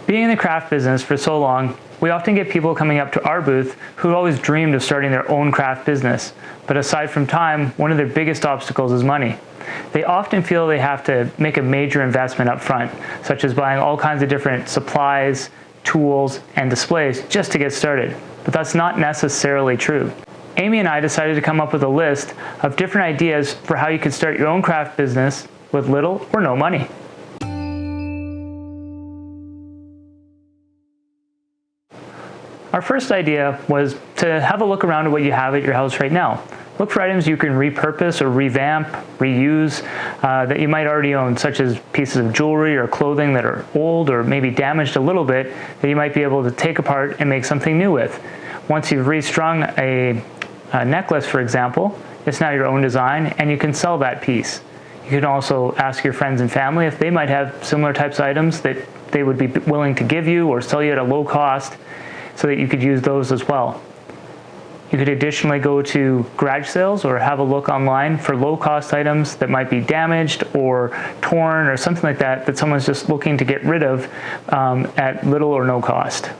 Being in the craft business for so long, we often get people coming up to our booth who always dreamed of starting their own craft business. But aside from time, one of their biggest obstacles is money. They often feel they have to make a major investment up front, such as buying all kinds of different supplies, tools, and displays just to get started. But that's not necessarily true. Amy and I decided to come up with a list of different ideas for how you could start your own craft business with little or no money. Our first idea was to have a look around at what you have at your house right now. Look for items you can repurpose or revamp, reuse, that you might already own, such as pieces of jewelry or clothing that are old or maybe damaged a little bit that you might be able to take apart and make something new with. Once you've restrung a necklace, for example, it's now your own design and you can sell that piece. You can also ask your friends and family if they might have similar types of items that they would be willing to give you or sell you at a low cost so that you could use those as well. You could additionally go to garage sales or have a look online for low-cost items that might be damaged or torn or something like that that someone's just looking to get rid of at little or no cost.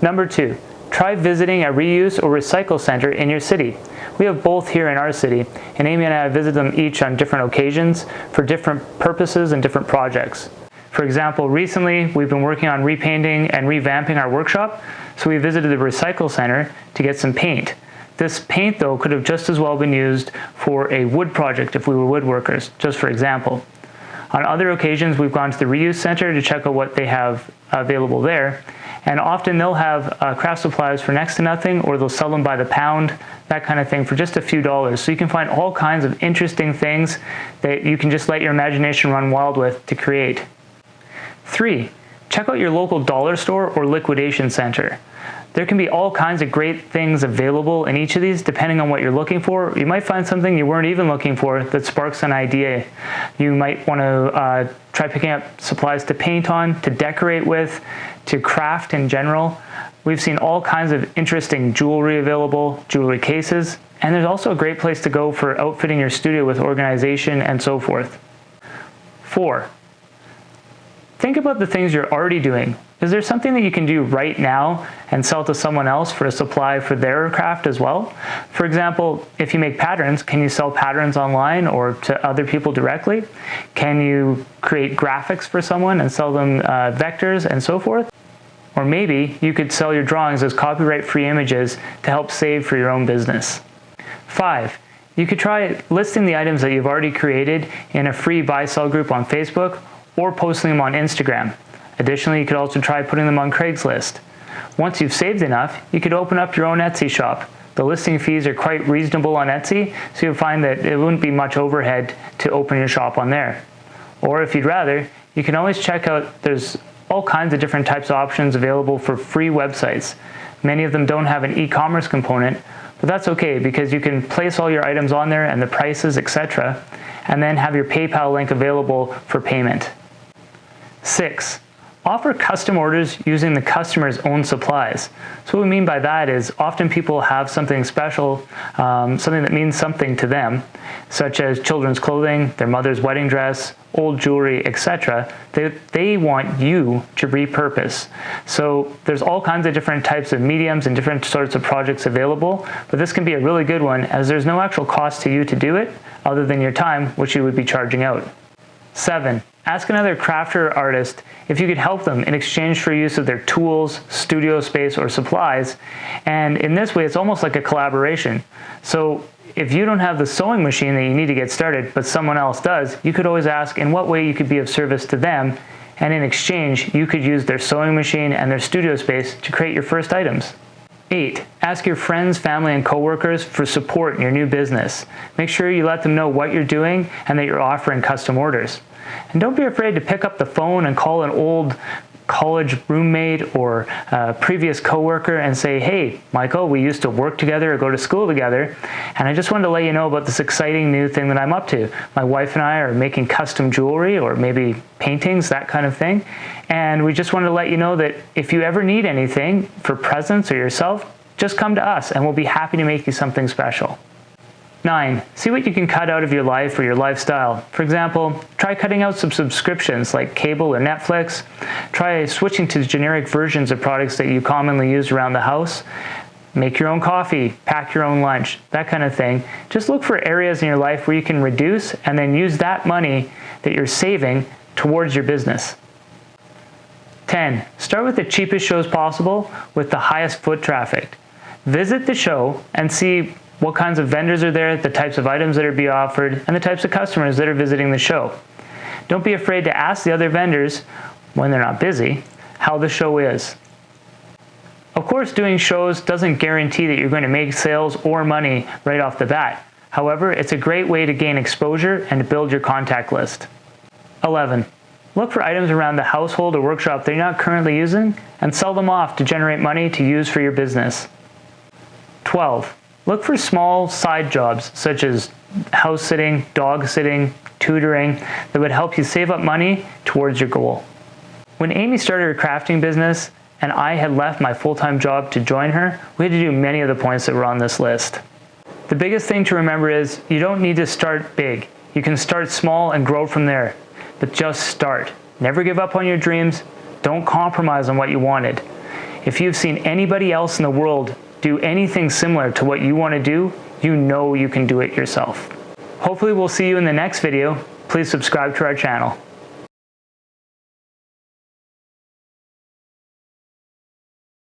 Number 2, try visiting a reuse or recycle center in your city. We have both here in our city, and Amy and I have visited them each on different occasions for different purposes and different projects. For example, recently we've been working on repainting and revamping our workshop, so we visited the recycle center to get some paint. This paint, though, could have just as well been used for a wood project if we were woodworkers, just for example. On other occasions, we've gone to the reuse center to check out what they have available there, and often they'll have craft supplies for next to nothing, or they'll sell them by the pound, that kind of thing, for just a few dollars. So you can find all kinds of interesting things that you can just let your imagination run wild with to create. 3, check out your local dollar store or liquidation center. There can be all kinds of great things available in each of these depending on what you're looking for. You might find something you weren't even looking for that sparks an idea. You might want to try picking up supplies to paint on, to decorate with, to craft in general. We've seen all kinds of interesting jewelry available, jewelry cases, and there's also a great place to go for outfitting your studio with organization and so forth. 4, think about the things you're already doing. Is there something that you can do right now and sell to someone else for a supply for their craft as well? For example, if you make patterns, can you sell patterns online or to other people directly? Can you create graphics for someone and sell them vectors and so forth? Or maybe you could sell your drawings as copyright-free images to help save for your own business. 5, you could try listing the items that you've already created in a free buy-sell group on Facebook or posting them on Instagram. Additionally, you could also try putting them on Craigslist. Once you've saved enough, you could open up your own Etsy shop. The listing fees are quite reasonable on Etsy, so you'll find that it wouldn't be much overhead to open your shop on there. Or if you'd rather, you can always check out, there's all kinds of different types of options available for free websites. Many of them don't have an e-commerce component, but that's okay because you can place all your items on there and the prices, etc., and then have your PayPal link available for payment. 6, offer custom orders using the customer's own supplies. So what we mean by that is often people have something special, something that means something to them, such as children's clothing, their mother's wedding dress, old jewelry, etc. They want you to repurpose. So there's all kinds of different types of mediums and different sorts of projects available, but this can be a really good one as there's no actual cost to you to do it other than your time, which you would be charging out. 7, ask another crafter or artist if you could help them in exchange for use of their tools, studio space, or supplies. And in this way, it's almost like a collaboration. So if you don't have the sewing machine that you need to get started, but someone else does, you could always ask in what way you could be of service to them. And in exchange, you could use their sewing machine and their studio space to create your first items. 8, ask your friends, family, and coworkers for support in your new business. Make sure you let them know what you're doing and that you're offering custom orders. And don't be afraid to pick up the phone and call an old college roommate or a previous coworker and say, hey, Michael, we used to work together or go to school together, and I just wanted to let you know about this exciting new thing that I'm up to. My wife and I are making custom jewelry or maybe paintings, that kind of thing, and we just wanted to let you know that if you ever need anything for presents or yourself, just come to us and we'll be happy to make you something special. 9. See what you can cut out of your life or your lifestyle. For example, try cutting out some subscriptions like cable or Netflix. Try switching to generic versions of products that you commonly use around the house. Make your own coffee, pack your own lunch, that kind of thing. Just look for areas in your life where you can reduce and then use that money that you're saving towards your business. 10. Start with the cheapest shows possible with the highest foot traffic. Visit the show and see what kinds of vendors are there, the types of items that are being offered, and the types of customers that are visiting the show. Don't be afraid to ask the other vendors, when they're not busy, how the show is. Of course, doing shows doesn't guarantee that you're going to make sales or money right off the bat. However, it's a great way to gain exposure and to build your contact list. 11. Look for items around the household or workshop that you're not currently using and sell them off to generate money to use for your business. 12. Look for small side jobs such as house sitting, dog sitting, tutoring that would help you save up money towards your goal. When Amy started her crafting business and I had left my full-time job to join her, we had to do many of the points that were on this list. The biggest thing to remember is you don't need to start big. You can start small and grow from there, but just start. Never give up on your dreams. Don't compromise on what you wanted. If you've seen anybody else in the world do anything similar to what you want to do, you know you can do it yourself. Hopefully we'll see you in the next video. Please subscribe to our channel.